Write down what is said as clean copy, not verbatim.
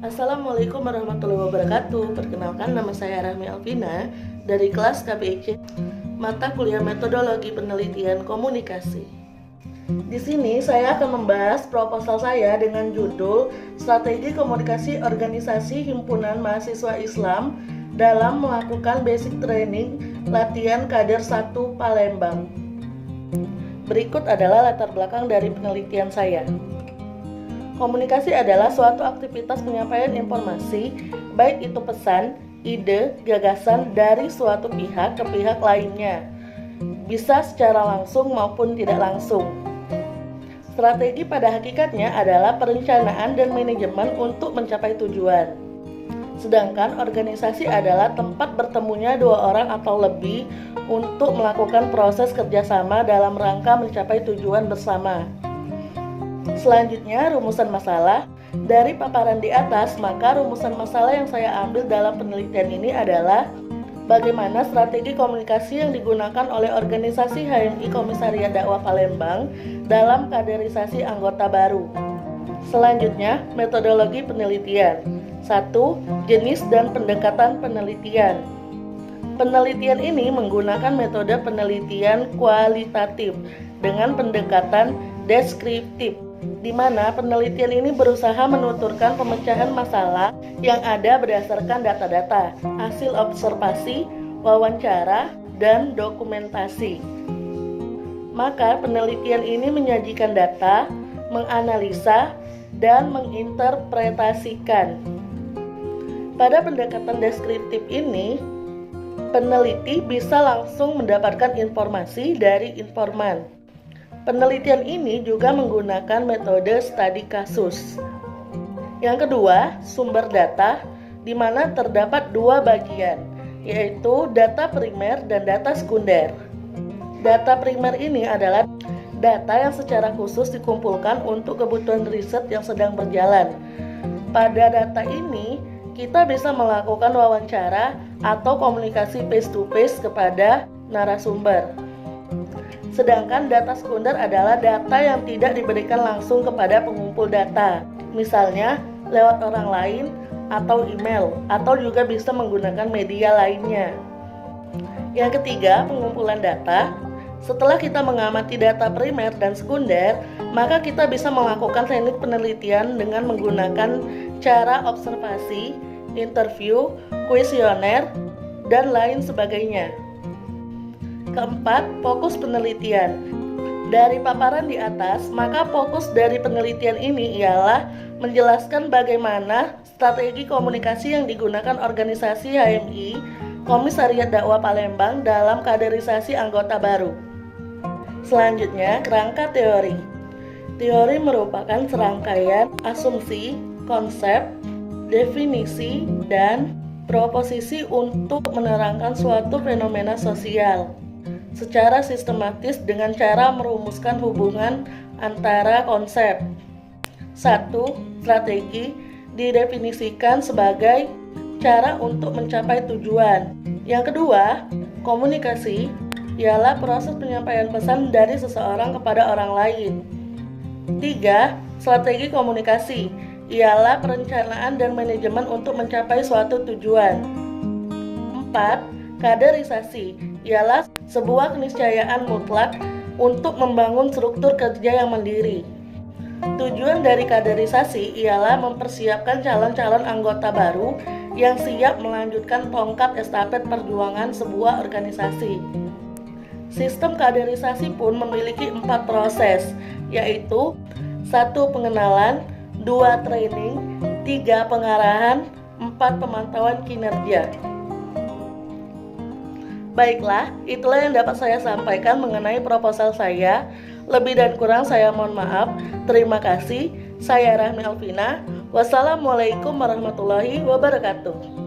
Assalamualaikum warahmatullahi wabarakatuh. Perkenalkan, nama saya Rahmi Alvina dari kelas KPIC mata kuliah metodologi penelitian komunikasi. Di sini saya akan membahas proposal saya dengan judul Strategi Komunikasi Organisasi Himpunan Mahasiswa Islam dalam melakukan basic training latihan kader 1 Palembang. Berikut adalah latar belakang dari penelitian saya. Komunikasi adalah suatu aktivitas penyampaian informasi, baik itu pesan, ide, gagasan dari suatu pihak ke pihak lainnya, bisa secara langsung maupun tidak langsung. Strategi pada hakikatnya adalah perencanaan dan manajemen untuk mencapai tujuan. Sedangkan organisasi adalah tempat bertemunya dua orang atau lebih untuk melakukan proses kerjasama dalam rangka mencapai tujuan bersama. Selanjutnya, rumusan masalah. Dari paparan di atas, maka rumusan masalah yang saya ambil dalam penelitian ini adalah bagaimana strategi komunikasi yang digunakan oleh organisasi HMI Komisariat Dakwah Palembang dalam kaderisasi anggota baru. Selanjutnya, metodologi penelitian. 1. Jenis dan pendekatan penelitian. Penelitian ini menggunakan metode penelitian kualitatif dengan pendekatan deskriptif, di mana penelitian ini berusaha menuturkan pemecahan masalah yang ada berdasarkan data-data, hasil observasi, wawancara, dan dokumentasi. Maka penelitian ini menyajikan data, menganalisa, dan menginterpretasikan. Pada pendekatan deskriptif ini, peneliti bisa langsung mendapatkan informasi dari informan. Penelitian ini juga menggunakan metode studi kasus. Yang kedua, sumber data, di mana terdapat dua bagian, yaitu data primer dan data sekunder. Data primer ini adalah data yang secara khusus dikumpulkan untuk kebutuhan riset yang sedang berjalan. Pada data ini, kita bisa melakukan wawancara atau komunikasi face-to-face kepada narasumber. Sedangkan data sekunder adalah data yang tidak diberikan langsung kepada pengumpul data, misalnya lewat orang lain atau email, atau juga bisa menggunakan media lainnya. Yang ketiga, pengumpulan data. Setelah kita mengamati data primer dan sekunder, maka kita bisa melakukan teknik penelitian dengan menggunakan cara observasi, interview, kuesioner, dan lain sebagainya. Keempat, fokus penelitian. Dari paparan di atas, maka fokus dari penelitian ini ialah menjelaskan bagaimana strategi komunikasi yang digunakan organisasi HMI Komisariat Dakwah Palembang dalam kaderisasi anggota baru. Selanjutnya, kerangka teori. Teori merupakan serangkaian asumsi, konsep, definisi, dan proposisi untuk menerangkan suatu fenomena sosial secara sistematis dengan cara merumuskan hubungan antara konsep. 1. Strategi didefinisikan sebagai cara untuk mencapai tujuan. Yang kedua, komunikasi ialah proses penyampaian pesan dari seseorang kepada orang lain. 3. Strategi komunikasi ialah perencanaan dan manajemen untuk mencapai suatu tujuan. 4. Kaderisasi ialah sebuah keniscayaan mutlak untuk membangun struktur kerja yang mandiri. Tujuan dari kaderisasi ialah mempersiapkan calon-calon anggota baru yang siap melanjutkan tongkat estafet perjuangan sebuah organisasi. Sistem kaderisasi pun memiliki 4 proses, yaitu 1. Pengenalan, 2. Training, 3. Pengarahan, 4. Pemantauan kinerja. Baiklah, itulah yang dapat saya sampaikan mengenai proposal saya. Lebih dan kurang saya mohon maaf. Terima kasih. Saya Rahmi Alvina. Wassalamualaikum warahmatullahi wabarakatuh.